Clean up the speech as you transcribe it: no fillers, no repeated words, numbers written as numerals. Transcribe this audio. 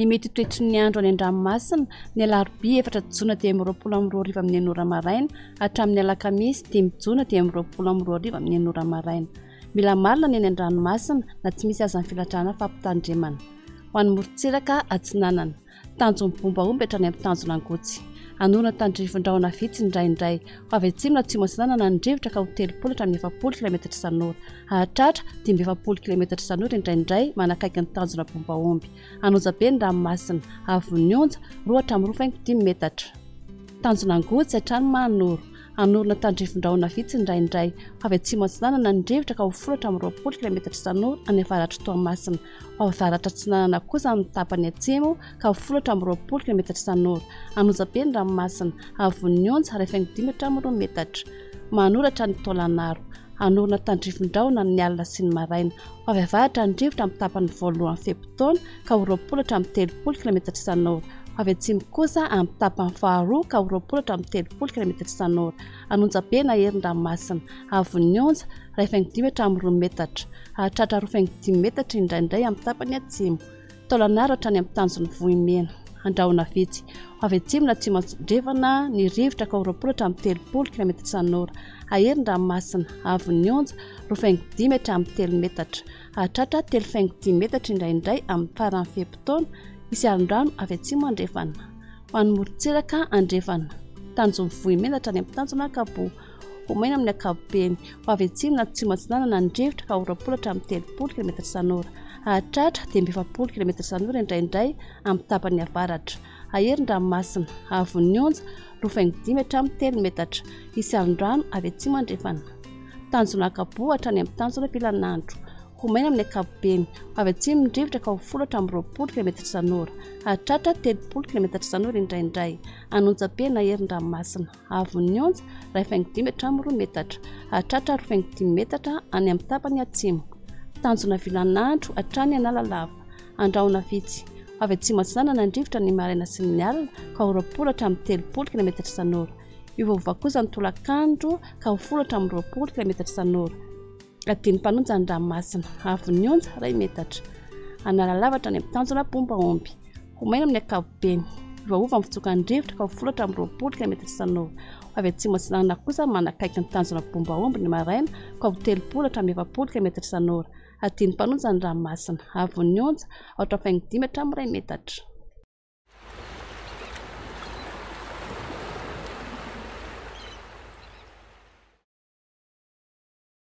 Ny mety toetry ny andro any an-dranomasina ny alarobia 4 jona dia 22 amin'ny 9 maraina hatramin'ny alakamisy 10 jona dia 22 amin'ny 9 maraina. Mila marina ny any an-dranomasina na tsy misy azan'ny filatrana fampitandremana. Ho an'ny morontsiraka atsinanana tanjon'ny bombaomby hatrany amin'ny tanjona angotsy. Anorina tandrifon-drahona vitsy indraindray ho avy atsimo na atsimo antsinanana ny rivotra ka ho 30 hatramin'ny 70 km isan'ora. Hahatratra 70 km isan'ora indraindray manakaiky ny tanjona bombaomby. Anojabe ny ranomasina avon'ny onja 2.5 metatra. Tanjona angotsy hatrany manoro. Anorina tandrifon-drahona vitsy indraindray ho avy atsimo antsinanana ny rivotra ka ho 10 km isan'ora any avaratra Toamasina. Ho avy avaratra atsinanana kosa amin'ny tapany atsimo ka ho 10 km isan'ora. Anojabe ny ranomasina avon'ny onja 5 metatra. Manoratra ny Tolagnaro. Anorina tandrifon-drahona ny alina sy ny maraina. Ho avy avaratra ny rivotra amin'ny tapany voalohany feptaona ka ho 20 km isan'ora. Avy atsimo kosa amin'ny tapany faharoa ka ho 20 km isan'ora. Anonjabe na herin-dranomasina avon'ny onja 5 metatra. Hahatratra 5 metatra indraindray amin'ny tapany atsimo. Tolagnaro hatrany amin'ny tanjony vohimena. Andrahona vitsy. Avy atsimo na atsimo andrefana ny rivotra ka ho 20 km isan'ora. Aherin-dranomasina avon'ny onja 5 metatra. Hahatratra 5 metatra indraindray amin'ny farany feptaona. Isy alin-drano avy atsimo andrefana. Ho an'ny morontsiraka andrefana. Tanjony vohimena hatrany amin'ny tanjona akabo. Homena amin'ny akabobeny. Ho avy atsimo na atsimo antsinanana ny rivotra ka ho 20 km isan'ora. Hahatratra 20 km isan'ora indraindray amin'ny tapany avaratra. Aherin-dranomasina avon'ny onja 5 metatra. Isy alin-drano avy atsimo andrefana. Tanjona akabo hatrany amin'ny tanjona filanandro. Homena amin'ny akabobeny. Avy atsimo ny rivotra ka ho 10 km isan'ora. Hahatratra 30 km isan'ora indraindray. Anonjabe na herin-dranomasina avon'ny onja 5 metatra. Hahatratra 5 metatra any amin'ny tapany atsimo. Tanjona filanandro hatrany Analalava. Andrahona vitsy. Avy atsimo antsinanana ny rivotra ny maraina sy ny alina ka ho 30 km isan'ora. Iovaova kosa ny tolakandro ka ho 10 km isan'ora. Adiny mpanonja ny ranomasina avon'ny onja 2 metatra. Analalava hatrany amin'ny tanjona bombaomby. Homena amin'ny akabobeny. Iovaova ny fitsokan'ny rivotra ka ho 10 km isan'ora. Avy atsimo antsinanana kosa manakaiky ny tanjona bombaomby ny maraina ka ho 30 km isan'ora. Adiny mpanonja ny ranomasina avon'ny onja 5 metatra.